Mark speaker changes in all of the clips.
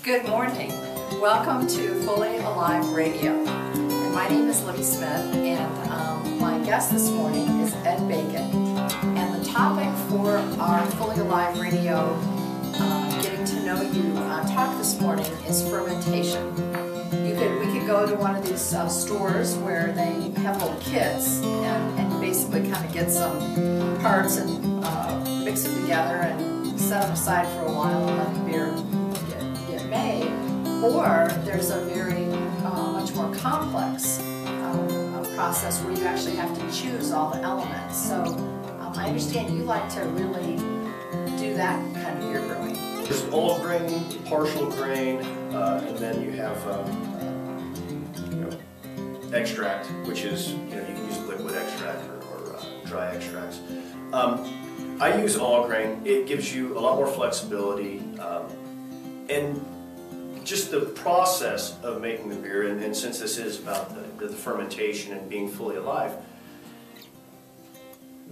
Speaker 1: Good morning. Welcome to Fully Alive Radio. And my name is Libby Smith, and my guest this morning is Ed Bacon. And the topic for our Fully Alive Radio Getting to Know You talk this morning is fermentation. We could go to one of these stores where they have little kits and basically kind of get some parts and mix them together and set them aside for a while and let the beer get made. Or there's a very much more complex process where you actually have to choose all the elements. So I understand you like to really do that kind of beer brewing.
Speaker 2: There's all grain, partial grain, and then you have extract, which is, you can use liquid extract or dry extracts. I use all grain. It gives you a lot more flexibility, and just the process of making the beer, and since this is about the fermentation and being fully alive,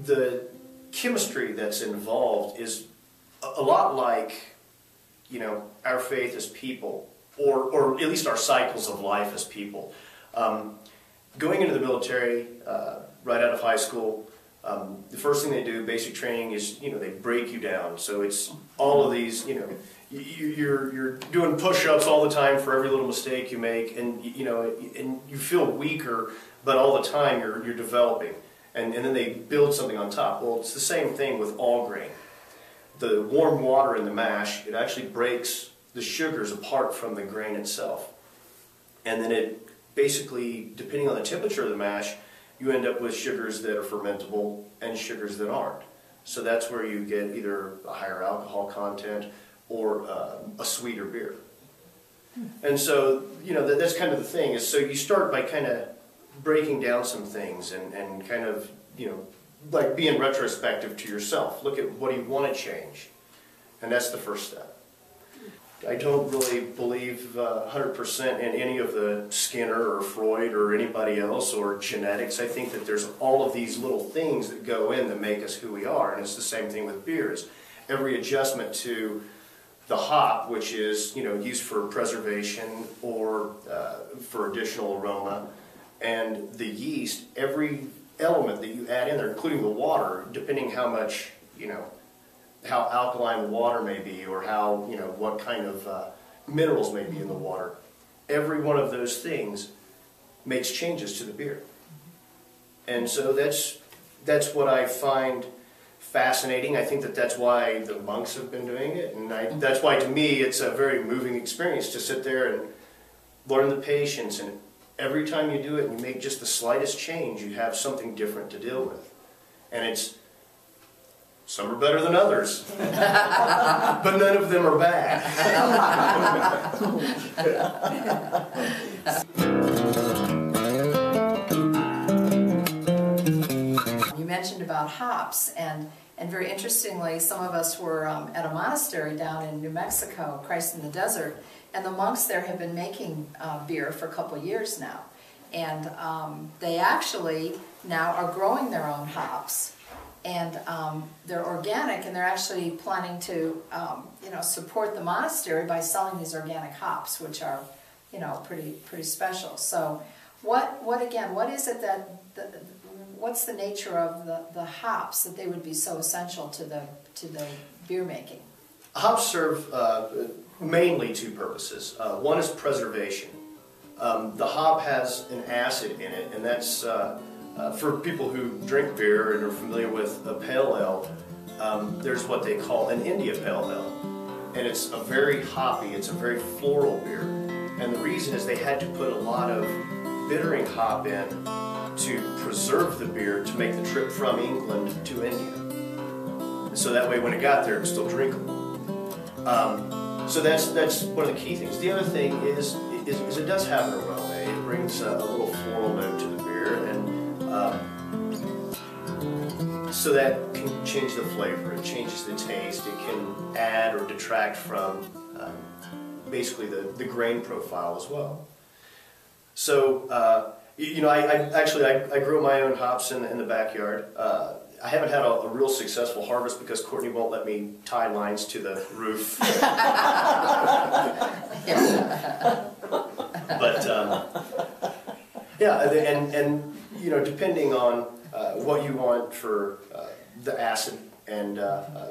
Speaker 2: the chemistry that's involved is a lot like, our faith as people, or at least our cycles of life as people. Going into the military, right out of high school, the first thing they do, basic training, is they break you down. So it's all of these, you're doing push-ups all the time for every little mistake you make, and and you feel weaker, but all the time you're developing, and then they build something on top. Well, it's the same thing with all grain. The warm water in the mash, it actually breaks the sugars apart from the grain itself, and then it basically, depending on the temperature of the mash, you end up with sugars that are fermentable and sugars that aren't. So that's where you get either a higher alcohol content or a sweeter beer. And so, that's kind of the thing, is so you start by kind of breaking down some things and kind of, like being retrospective to yourself. Look at what do you want to change. And that's the first step. I don't really believe 100% in any of the Skinner or Freud or anybody else or genetics. I think that there's all of these little things that go in that make us who we are, and it's the same thing with beers. Every adjustment to the hop, which is used for preservation or for additional aroma, and the yeast, every element that you add in there, including the water, depending how much how alkaline the water may be, or how, what kind of minerals may be in the water. Every one of those things makes changes to the beer. And so that's what I find fascinating. I think that that's why the monks have been doing it, and that's why, to me, it's a very moving experience to sit there and learn the patience, and every time you do it and you make just the slightest change, you have something different to deal with. And some are better than others, but none of them are bad.
Speaker 1: You mentioned about hops, and very interestingly, some of us were at a monastery down in New Mexico, Christ in the Desert, and the monks there have been making beer for a couple of years now. And they actually now are growing their own hops. And they're organic, and they're actually planning to, support the monastery by selling these organic hops, which are, pretty special. So, what is it that, what's the nature of the hops that they would be so essential to the beer making?
Speaker 2: Hops serve mainly two purposes. One is preservation. The hop has an acid in it, and that's for people who drink beer and are familiar with a pale ale, there's what they call an India pale ale. And it's a very hoppy, it's a very floral beer. And the reason is they had to put a lot of bittering hop in to preserve the beer to make the trip from England to India. And so that way when it got there, it was still drinkable. So that's one of the key things. The other thing is it does have an aroma. It brings a little floral note to the beer, and so that can change the flavor, it changes the taste, it can add or detract from basically the grain profile as well. So, I grew my own hops in the backyard. I haven't had a real successful harvest because Courtney won't let me tie lines to the roof. Yeah, and you know, depending on what you want for the acid and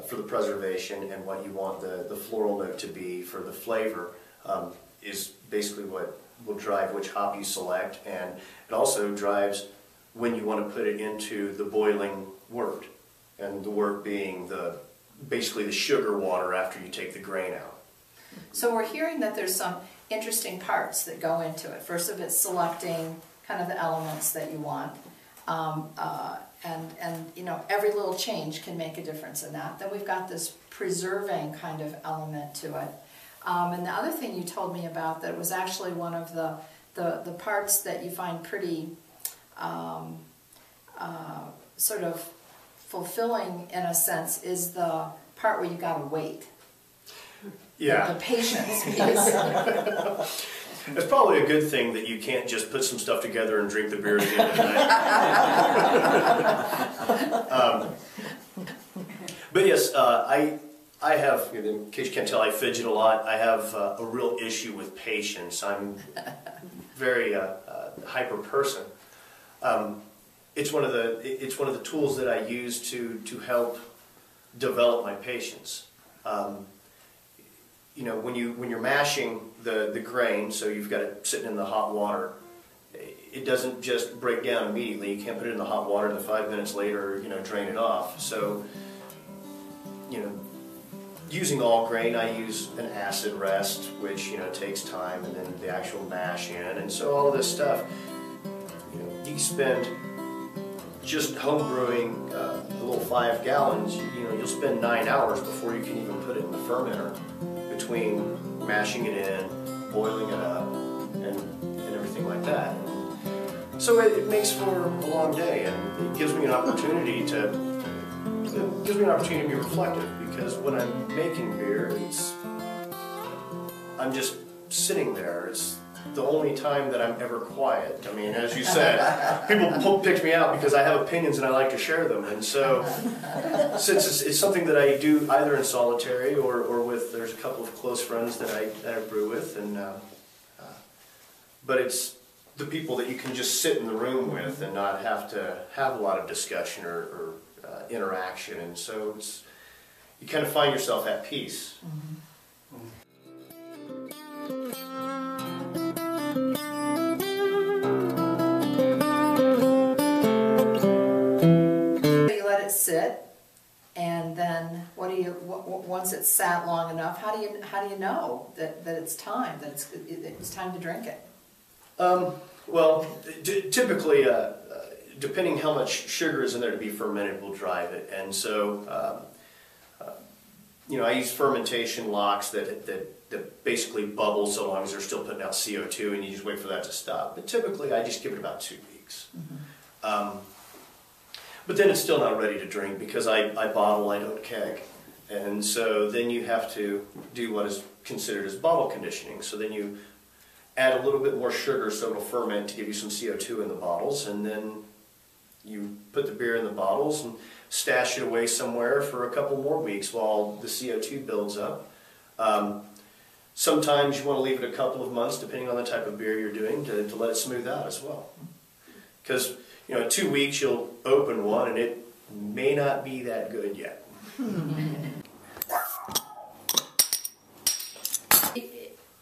Speaker 2: for the preservation, and what you want the floral note to be for the flavor, is basically what will drive which hop you select, and it also drives when you want to put it into the boiling wort, and the wort being basically the sugar water after you take the grain out.
Speaker 1: So we're hearing that there's some interesting parts that go into it. First of it's selecting kind of the elements that you want, and you know, every little change can make a difference in that. Then we've got this preserving kind of element to it. And the other thing you told me about that was actually one of the parts that you find pretty sort of fulfilling in a sense is the part where you got to wait.
Speaker 2: Yeah.
Speaker 1: The patience piece.
Speaker 2: It's probably a good thing that you can't just put some stuff together and drink the beer at the end of the night. But yes, I have, in case you can't tell, I fidget a lot. I have a real issue with patience. I'm very hyper person. It's one of the tools that I use to help develop my patience. You know, when you're mashing the grain, so you've got it sitting in the hot water, it doesn't just break down immediately. You can't put it in the hot water and then 5 minutes later, you know, drain it off. So, you know, using all grain, I use an acid rest, which, you know, takes time, and then the actual mash in, and so all of this stuff, you know, you spend just home brewing a little 5 gallons, you know, you'll spend 9 hours before you can even put it in the fermenter, between mashing it in, boiling it up, and everything like that. So it makes for a long day, and it gives me an opportunity to be reflective, because when I'm making beer, I'm just sitting there. It's the only time that I'm ever quiet. I mean, as you said, people pick me out because I have opinions and I like to share them. And so, since it's something that I do either in solitary or with, there's a couple of close friends that I brew with, and but it's the people that you can just sit in the room with and not have to have a lot of discussion or interaction. And so you kind of find yourself at peace.
Speaker 1: Mm-hmm. Sit, and then what do you? Once it's sat long enough, how do you know that it's time, that it's time to drink it?
Speaker 2: Well, typically, depending how much sugar is in there to be fermented, will drive it, and so you know, I use fermentation locks that basically bubble so long as they're still putting out CO2, and you just wait for that to stop. But typically, I just give it about 2 weeks. Mm-hmm. But then it's still not ready to drink because I bottle, I don't keg. And so then you have to do what is considered as bottle conditioning. So then you add a little bit more sugar so it'll ferment to give you some CO2 in the bottles, and then you put the beer in the bottles and stash it away somewhere for a couple more weeks while the CO2 builds up. Sometimes you want to leave it a couple of months, depending on the type of beer you're doing, to let it smooth out as well. Because, you know, in 2 weeks you'll open one and it may not be that good yet.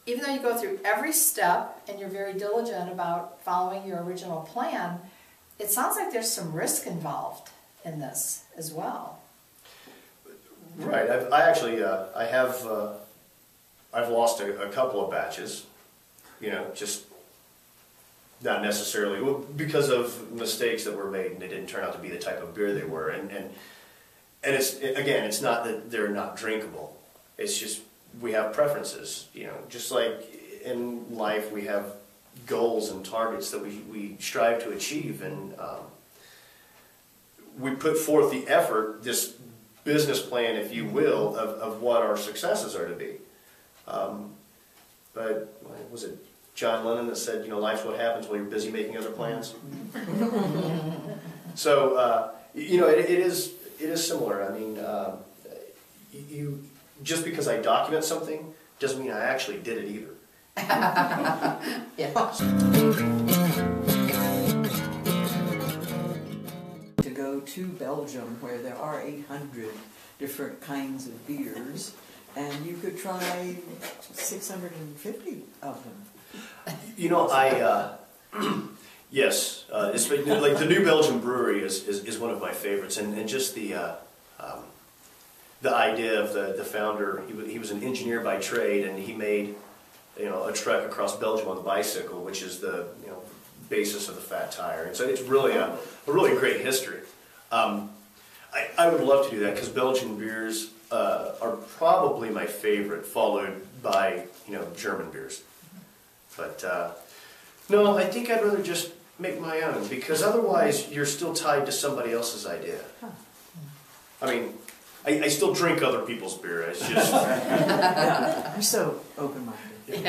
Speaker 1: Even though you go through every step and you're very diligent about following your original plan, it sounds like there's some risk involved in this as well.
Speaker 2: Right. I've lost a couple of batches, you know, just not necessarily because of mistakes that were made and they didn't turn out to be the type of beer they were. And it's not that they're not drinkable. It's just we have preferences, you know, just like in life we have goals and targets that we strive to achieve, and we put forth the effort, this business plan, if you will, of what our successes are to be. But was it John Lennon that said, you know, life's what happens while you're busy making other plans? So, you know, it is similar. I mean, just because I document something doesn't mean I actually did it either.
Speaker 1: Yeah.
Speaker 3: to Belgium, where there are 800 different kinds of beers, and you could try 650 of them.
Speaker 2: You know, yes, it's like the New Belgium Brewery is one of my favorites, and just the idea of the founder. He was an engineer by trade, and he made a trek across Belgium on the bicycle, which is the basis of the fat tire. And so it's really a really great history. I would love to do that because Belgian beers are probably my favorite, followed by German beers. But no, I think I'd rather just make my own, because otherwise you're still tied to somebody else's idea. I mean, I still drink other people's beer. It's just
Speaker 3: You're so open-minded.
Speaker 1: And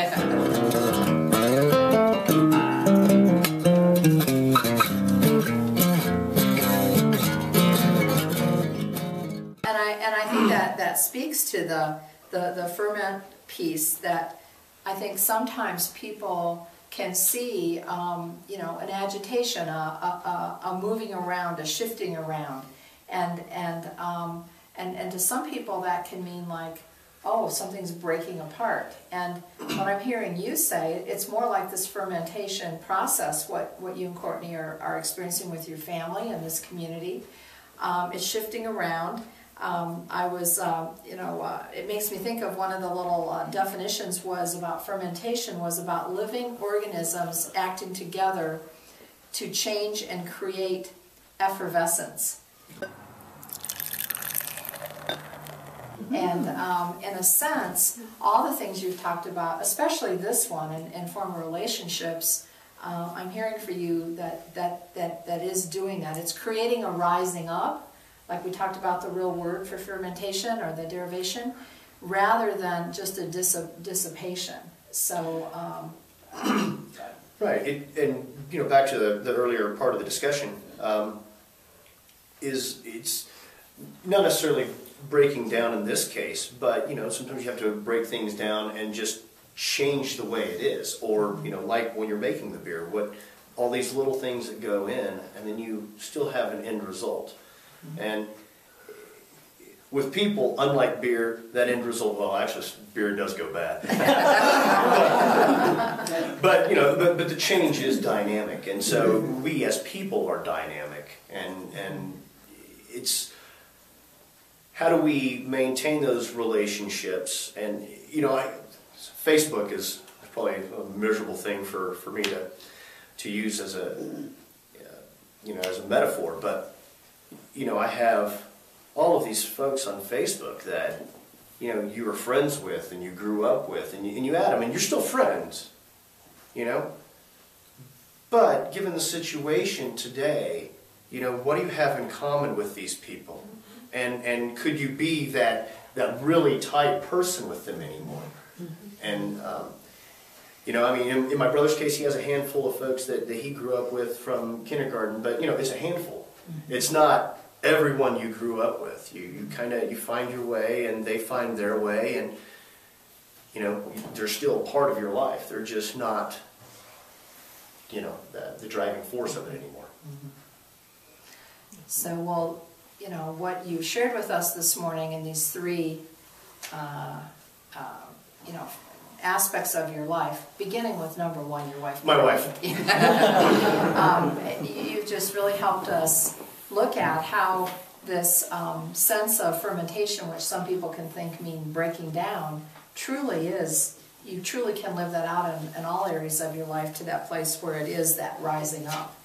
Speaker 1: I think that speaks to the ferment piece, that I think sometimes people can see an agitation, a moving around, a shifting around, and to some people that can mean like, oh, something's breaking apart. And what I'm hearing you say, it's more like this fermentation process, what you and Courtney are experiencing with your family and this community. It's shifting around. It makes me think of one of the little definitions about fermentation was about living organisms acting together to change and create effervescence. And in a sense, all the things you've talked about, especially this one in former relationships, I'm hearing for you that is doing that. It's creating a rising up, like we talked about the real word for fermentation or the derivation, rather than just a dissipation. So,
Speaker 2: right. And back to the earlier part of the discussion, it's not necessarily breaking down in this case, but sometimes you have to break things down and just change the way it is, or like when you're making the beer, all these little things that go in, and then you still have an end result. And with people, unlike beer, that end result, well, actually, beer does go bad. but the change is dynamic, and so we as people are dynamic, and it's how do we maintain those relationships? And Facebook is probably a miserable thing for me to use as a as a metaphor, but I have all of these folks on Facebook that you were friends with and you grew up with, and you add them and you're still friends, But given the situation today, what do you have in common with these people? And could you be that really tight person with them anymore? And in my brother's case, he has a handful of folks that he grew up with from kindergarten, but it's a handful. It's not everyone you grew up with. You find your way, and they find their way, and they're still a part of your life. They're just not the driving force of it anymore.
Speaker 1: So, what you shared with us this morning in these three, aspects of your life, beginning with number one, your wife.
Speaker 2: My wife.
Speaker 1: You've just really helped us look at how this sense of fermentation, which some people can think mean breaking down, truly is. You truly can live that out in all areas of your life to that place where it is that rising up.